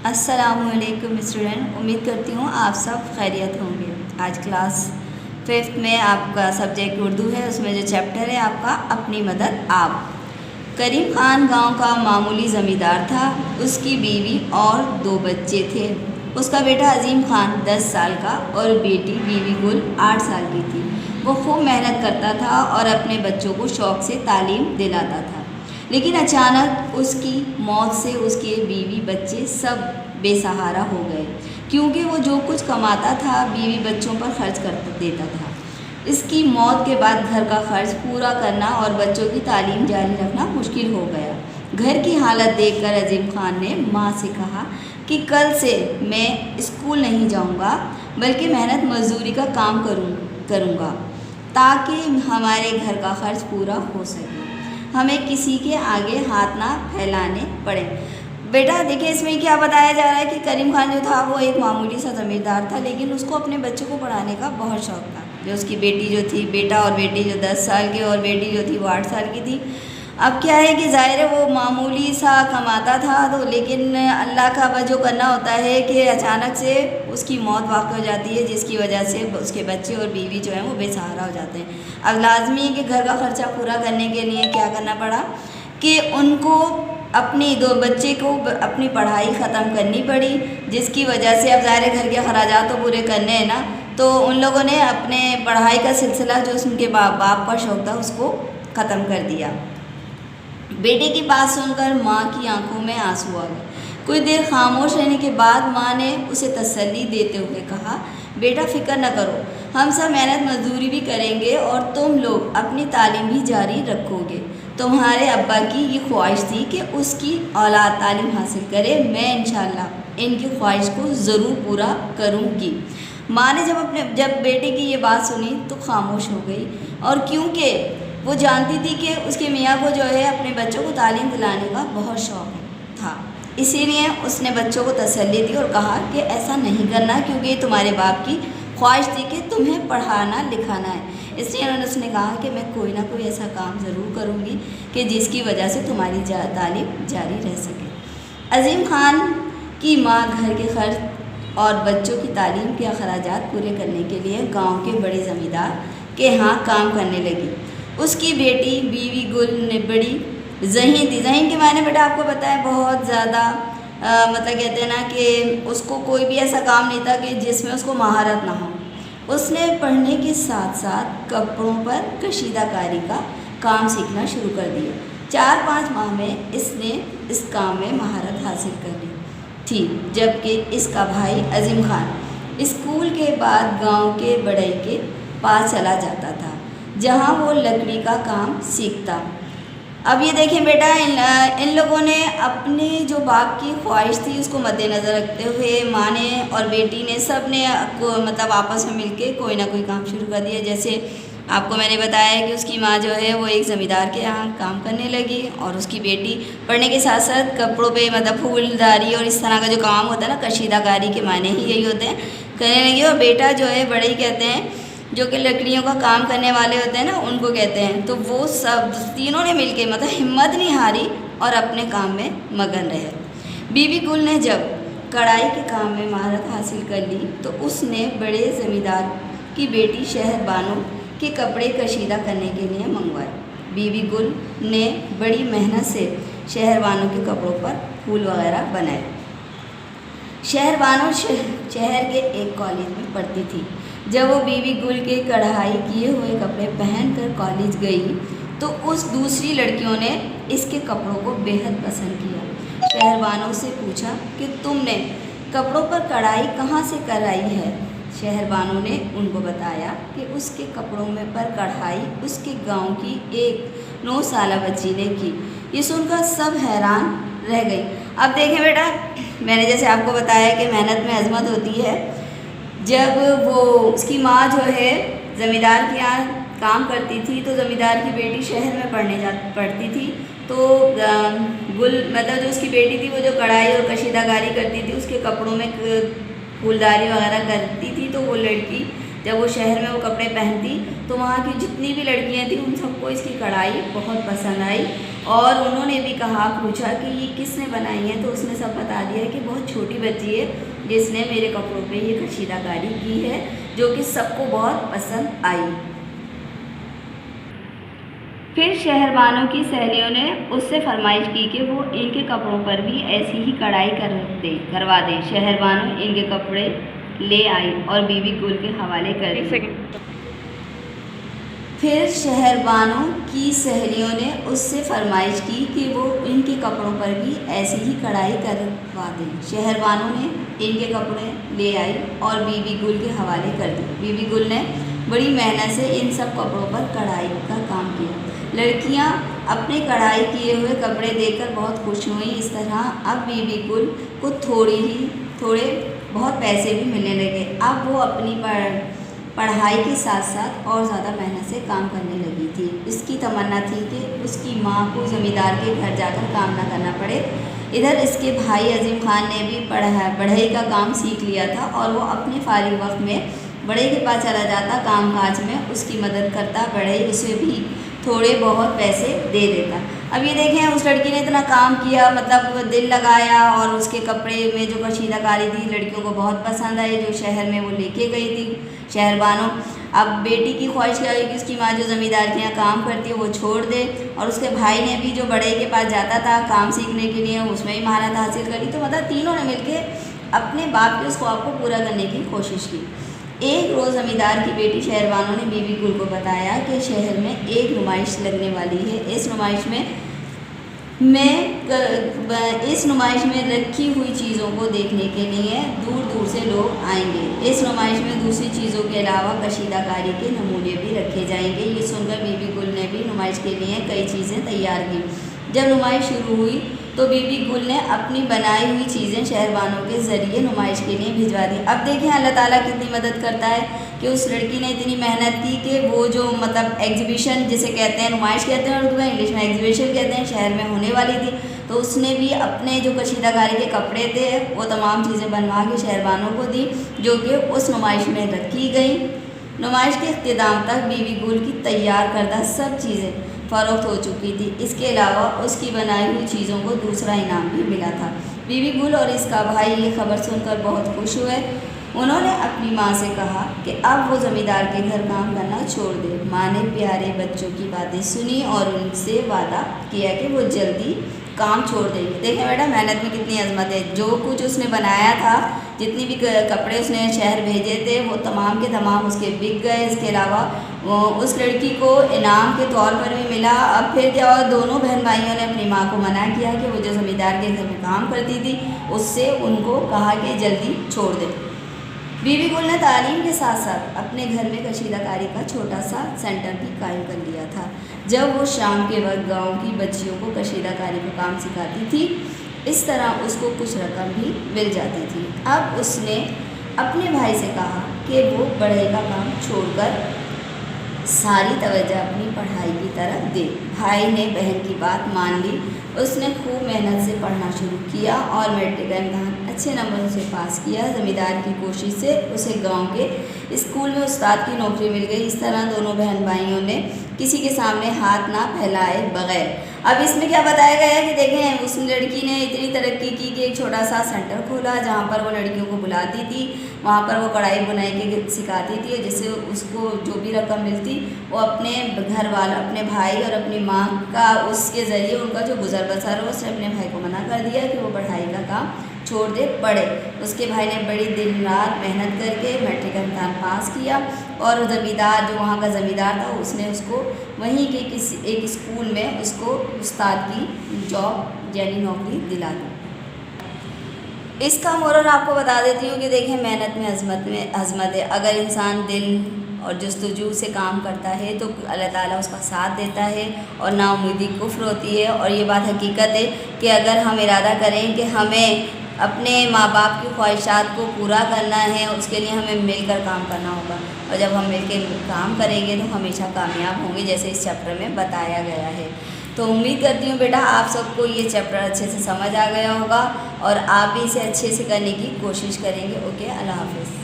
السلام علیکم اسٹوڈنٹ، امید کرتی ہوں آپ سب خیریت ہوں گے۔ آج کلاس 5 میں آپ کا سبجیکٹ اردو ہے، اس میں جو چیپٹر ہے آپ کا اپنی مدد آپ۔ کریم خان گاؤں کا معمولی زمیندار تھا۔ اس کی بیوی اور 2 بچے تھے۔ اس کا بیٹا عظیم خان 10 سال کا اور بیٹی بیوی گل 8 سال کی تھی۔ وہ خوب محنت کرتا تھا اور اپنے بچوں کو شوق سے تعلیم دلاتا تھا، لیکن اچانک اس کی موت سے اس کے بیوی بچے سب بے سہارا ہو گئے، کیونکہ وہ جو کچھ کماتا تھا بیوی بچوں پر خرچ کر دیتا تھا۔ اس کی موت کے بعد گھر کا خرچ پورا کرنا اور بچوں کی تعلیم جاری رکھنا مشکل ہو گیا۔ گھر کی حالت دیکھ کر عظیم خان نے ماں سے کہا کہ کل سے میں اسکول نہیں جاؤں گا، بلکہ محنت مزدوری کا کام کروں گا تاکہ ہمارے گھر کا خرچ پورا ہو سکے، ہمیں کسی کے آگے ہاتھ نہ پھیلانے پڑے۔ بیٹا دیکھیں، اس میں کیا بتایا جا رہا ہے کہ کریم خان جو تھا وہ ایک معمولی سا زمیندار تھا، لیکن اس کو اپنے بچوں کو پڑھانے کا بہت شوق تھا۔ جو اس کی بیٹی جو تھی، بیٹا اور بیٹی جو 10 سال کے اور بیٹی جو تھی وہ 8 سال کی تھی۔ اب کیا ہے کہ ظاہر ہے وہ معمولی سا کماتا تھا، تو لیکن اللہ کا بس جو کرنا ہوتا ہے کہ اچانک سے اس کی موت واقع ہو جاتی ہے، جس کی وجہ سے اس کے بچے اور بیوی جو ہیں وہ بے سہارا ہو جاتے ہیں۔ اب لازمی ہے کہ گھر کا خرچہ پورا کرنے کے لیے کیا کرنا پڑا کہ ان کو اپنی 2 بچے کو اپنی پڑھائی ختم کرنی پڑی، جس کی وجہ سے اب ظاہر گھر کے اخراجات تو پورے کرنے ہیں نا، تو ان لوگوں نے اپنے پڑھائی کا سلسلہ جو ان کے باپ کا شوق تھا اس کو ختم کر دیا۔ بیٹے کی بات سن کر ماں کی آنکھوں میں آنسو آ گئے۔ کچھ دیر خاموش رہنے کے بعد ماں نے اسے تسلی دیتے ہوئے کہا، بیٹا فکر نہ کرو، ہم سب محنت مزدوری بھی کریں گے اور تم لوگ اپنی تعلیم بھی جاری رکھو گے۔ تمہارے ابا کی یہ خواہش تھی کہ اس کی اولاد تعلیم حاصل کرے، میں انشاءاللہ ان کی خواہش کو ضرور پورا کروں گی۔ ماں نے جب بیٹے کی یہ بات سنی تو خاموش ہو گئی، اور کیونکہ وہ جانتی تھی کہ اس کے میاں کو جو ہے اپنے بچوں کو تعلیم دلانے کا بہت شوق تھا، اسی لیے اس نے بچوں کو تسلی دی اور کہا کہ ایسا نہیں کرنا، کیونکہ یہ تمہارے باپ کی خواہش تھی کہ تمہیں پڑھانا لکھانا ہے، اس لیے اس نے کہا کہ میں کوئی نہ کوئی ایسا کام ضرور کروں گی کہ جس کی وجہ سے تمہاری تعلیم جاری رہ سکے۔ عظیم خان کی ماں گھر کے خرچ اور بچوں کی تعلیم کے اخراجات پورے کرنے کے لیے گاؤں کے بڑے زمیندار کے ہاں کام کرنے لگی۔ اس کی بیٹی بیوی گل نے بڑی ذہین تھی۔ ذہین کے معنی بیٹا آپ کو پتہ ہے بہت زیادہ مطلب کہتے ہیں نا کہ اس کو کوئی بھی ایسا کام نہیں تھا کہ جس میں اس کو مہارت نہ ہو۔ اس نے پڑھنے کے ساتھ ساتھ کپڑوں پر کشیدہ کاری کا کام سیکھنا شروع کر دیا۔ 4-5 ماہ میں اس نے اس کام میں مہارت حاصل کر لی تھی، جبکہ اس کا بھائی عظیم خان اسکول کے بعد گاؤں کے بڑھئی کے پاس چلا جاتا تھا، جہاں وہ لکڑی کا کام سیکھتا۔ اب یہ دیکھیں بیٹا، ان لوگوں نے اپنی جو باپ کی خواہش تھی اس کو مد نظر رکھتے ہوئے ماں نے اور بیٹی نے سب نے مطلب آپس میں مل کے کوئی نہ کوئی کام شروع کر دیا۔ جیسے آپ کو میں نے بتایا کہ اس کی ماں جو ہے وہ ایک زمیندار کے یہاں کام کرنے لگی، اور اس کی بیٹی پڑھنے کے ساتھ ساتھ کپڑوں پہ مطلب پھولداری اور اس طرح کا جو کام ہوتا ہے نا، کشیدہ کاری کے معنی ہی یہی ہوتے ہیں، کرنے لگی۔ اور بیٹا جو ہے بڑے ہی کہتے ہیں جو کہ لکڑیوں کا کام کرنے والے ہوتے ہیں نا، ان کو کہتے ہیں۔ تو وہ سب تینوں نے مل کے مطلب ہمت نہیں ہاری اور اپنے کام میں مگن رہے۔ بیوی گل نے جب کڑھائی کے کام میں مہارت حاصل کر لی تو اس نے بڑے زمیندار کی بیٹی شہر بانو کے کپڑے کشیدہ کرنے کے لیے منگوائے۔ بیوی گل نے بڑی محنت سے شہر بانو کے کپڑوں پر پھول وغیرہ بنائے۔ شہر بانو شہر کے ایک کالج میں پڑھتی تھی۔ جب وہ بیوی گل کے کڑھائی کیے ہوئے کپڑے پہن کر کالج گئی تو اس دوسری لڑکیوں نے اس کے کپڑوں کو بے حد پسند کیا۔ شہر بانو سے پوچھا کہ تم نے کپڑوں پر کڑھائی کہاں سے کرائی ہے؟ شہر بانو نے ان کو بتایا کہ اس کے کپڑوں میں پر کڑھائی اس کے گاؤں کی ایک 9 سالہ بچی نے کی۔ یہ سن کر سب حیران رہ گئی۔ اب دیکھیں بیٹا، میں نے جیسے آپ کو بتایا کہ محنت میں عظمت ہوتی ہے۔ جب وہ اس کی ماں جو ہے زمیندار کے یہاں کام کرتی تھی تو زمیندار کی بیٹی شہر میں پڑھتی تھی، تو گل مطلب جو اس کی بیٹی تھی وہ جو کڑھائی اور کشیدہ کاری کرتی تھی، اس کے کپڑوں میں پھولداری وغیرہ کرتی تھی، تو وہ لڑکی जब वो शहर में वो कपड़े पहनती तो वहाँ की जितनी भी लड़कियाँ थीं उन सबको इसकी कढ़ाई बहुत पसंद आई, और उन्होंने भी पूछा कि ये किसने बनाई है, तो उसने सब बता दिया कि बहुत छोटी बच्ची है जिसने मेरे कपड़ों पे ये कशीदाकारी की है, जो कि सबको बहुत पसंद आई। फिर शहरबानों की सहेलियों ने उससे फरमाइश की कि वो इनके कपड़ों पर भी ऐसी ही कढ़ाई करवा दे। शहरबानों इनके कपड़े ले आई और बीबी गुल के हवाले कर दी। फिर शहरबानों की सहेलियों ने उससे फरमाइश की कि वो इनके कपड़ों पर भी ऐसी ही कढ़ाई करवा दे। शहरबानों ने इनके कपड़े ले आई और बीबी गुल के हवाले कर दी। बीबी गुल ने बड़ी मेहनत से इन सब कपड़ों पर कढ़ाई का काम किया। लड़कियां अपने कढ़ाई किए हुए कपड़े देखकर बहुत खुश हुई। इस तरह अब बीबी गुल को थोड़े बहुत पैसे भी मिलने लगे। अब वो अपनी पढ़ाई के साथ साथ और ज़्यादा मेहनत से काम करने लगी थी। इसकी तमन्ना थी कि उसकी माँ को ज़मींदार के घर जाकर काम ना करना पड़े। इधर इसके भाई अजीम खान ने भी बढ़ई का काम सीख लिया था और वो अपने फारिग वक्त में बढ़ई के पास चला जाता, काम काज में उसकी मदद करता, बढ़ई उसे भी थोड़े बहुत पैसे दे देता। अब ये देखें, उस लड़की ने इतना काम किया, मतलब दिल लगाया, और उसके कपड़े में जो कशीदाकारी थी लड़कियों को बहुत पसंद आई, जो शहर में वो लेके गई थी शहरबानों। अब बेटी की ख्वाहिश क्या हुई कि उसकी माँ जो ज़मींदार के यहाँ काम करती है वो छोड़ दे, और उसके भाई ने भी जो बढ़ई के पास जाता था काम सीखने के लिए उसमें भी महारत हासिल करी। तो मतलब तीनों ने मिलकर अपने बाप के उस ख्वाब को पूरा करने की कोशिश की। एक रोज़ ज़मींदार की बेटी शहरबानों ने बीबी गुल को बताया कि शहर में एक नुमाइश लगने वाली है। इस नुमाइश में रखी हुई चीज़ों को देखने के लिए दूर दूर से लोग आएंगे। इस नुमाइश में दूसरी चीज़ों के अलावा कशीदाकारी के नमूने भी रखे जाएंगे। ये सुनकर बीबी गुल ने भी नुमाइश के लिए कई चीज़ें तैयार की। जब नुमाइश शुरू हुई तो बीबी गुल ने अपनी बनाई हुई चीज़ें शहरबानों के ज़रिए नुमाइश के लिए भिजवा दी। अब देखें अल्लाह ताला कितनी मदद करता है कि उस लड़की ने इतनी मेहनत की कि वो जो मतलब एग्जीबिशन जिसे कहते हैं, नुमाइश कहते हैं उर्दू में, इंग्लिश में एग्जीबिशन कहते हैं, शहर में होने वाली थी। तो उसने भी अपने जो कशीदाकारी के कपड़े थे वो तमाम चीज़ें बनवा के शहरबानों को दी, जो कि उस नुमाइश में रखी गई। नुमाइश के इख्तिताम तक बीबी गुल की तैयार करदा सब चीज़ें फ़रोख्त हो चुकी थी। इसके अलावा उसकी बनाई हुई चीज़ों को दूसरा इनाम भी मिला था। बीबी गुल और इसका भाई ये खबर सुनकर बहुत खुश हुए। उन्होंने अपनी माँ से कहा कि अब वो ज़मींदार के घर काम करना छोड़ दे। माँ ने प्यारे बच्चों की बातें सुनी और उनसे वादा किया कि वो जल्दी काम छोड़ देगी। देखें बेटा, मेहनत में कितनी अजमत है। जो कुछ उसने बनाया था, जितनी भी कपड़े उसने शहर भेजे थे, वो तमाम के तमाम उसके बिक गए। इसके अलावा उस लड़की को इनाम के तौर पर भी मिला। अब फिर क्या हुआ, दोनों बहन भाइयों ने अपनी माँ को मना किया कि वो जो ज़मींदार के घर में काम करती थी उससे उनको कहा कि जल्दी छोड़ दे। बीबी गुल ने तालीम के साथ साथ अपने घर में कशीदाकारी का छोटा सा सेंटर भी कायम कर लिया था। जब वो शाम के वक्त गांव की बच्चियों को कशीदाकारी का काम सिखाती थी, इस तरह उसको कुछ रकम भी मिल जाती थी। अब उसने अपने भाई से कहा कि वो बढ़ई का काम छोड़कर सारी तवज्जो अपनी पढ़ाई की तरफ दे। भाई ने बहन की बात मान ली। उसने खूब मेहनत से पढ़ना शुरू किया और मैट्रिक का इम्तहान अच्छे नंबरों से पास किया। ज़मींदार की कोशिश से उसे गांव के स्कूल में उस्ताद की नौकरी मिल गई। इस तरह दोनों बहन भाइयों ने किसी के सामने हाथ ना फैलाए बगैर। अब इसमें क्या बताया गया है कि देखें, उस लड़की ने इतनी तरक्की की कि एक छोटा सा सेंटर खोला जहाँ पर वो लड़कियों को बुलाती थी। वहाँ पर वो कढ़ाई बुनाई के सिखाती थी, जिससे उसको जो भी रकम मिलती वो अपने घर वाला, अपने भाई और अपनी माँ का, उसके ज़रिए उनका जो गुजर बसर हो। उसने अपने भाई को मना कर दिया कि वो पढ़ाई का काम छोड़ दे, पढ़े। उसके भाई ने बड़ी दिन रात मेहनत करके मैट्रिक का इम्तहान पास किया और ज़मींदार, जो वहाँ का ज़मींदार था, उसने उसको वहीं के किसी एक स्कूल में उसको उस्ताद की जॉब यानी नौकरी दिला दी। इसका मोरल आपको बता देती हूँ कि देखें, मेहनत में अज़मत है। अगर इंसान दिल और जस्तजू से काम करता है तो अल्लाह ताला उसका साथ देता है और नाउमीदी कुफ्र होती है। और ये बात हकीकत है कि अगर हम इरादा करें कि हमें अपने माँ बाप की ख्वाहिशात को पूरा करना है, उसके लिए हमें मिलकर काम करना होगा। और जब हम मिलकर काम करेंगे तो हमेशा कामयाब होंगे, जैसे इस चैप्टर में बताया गया है। तो उम्मीद करती हूँ बेटा आप सबको ये चैप्टर अच्छे से समझ आ गया होगा और आप भी इसे अच्छे से करने की कोशिश करेंगे। ओके, अल्लाह हाफ़िज़।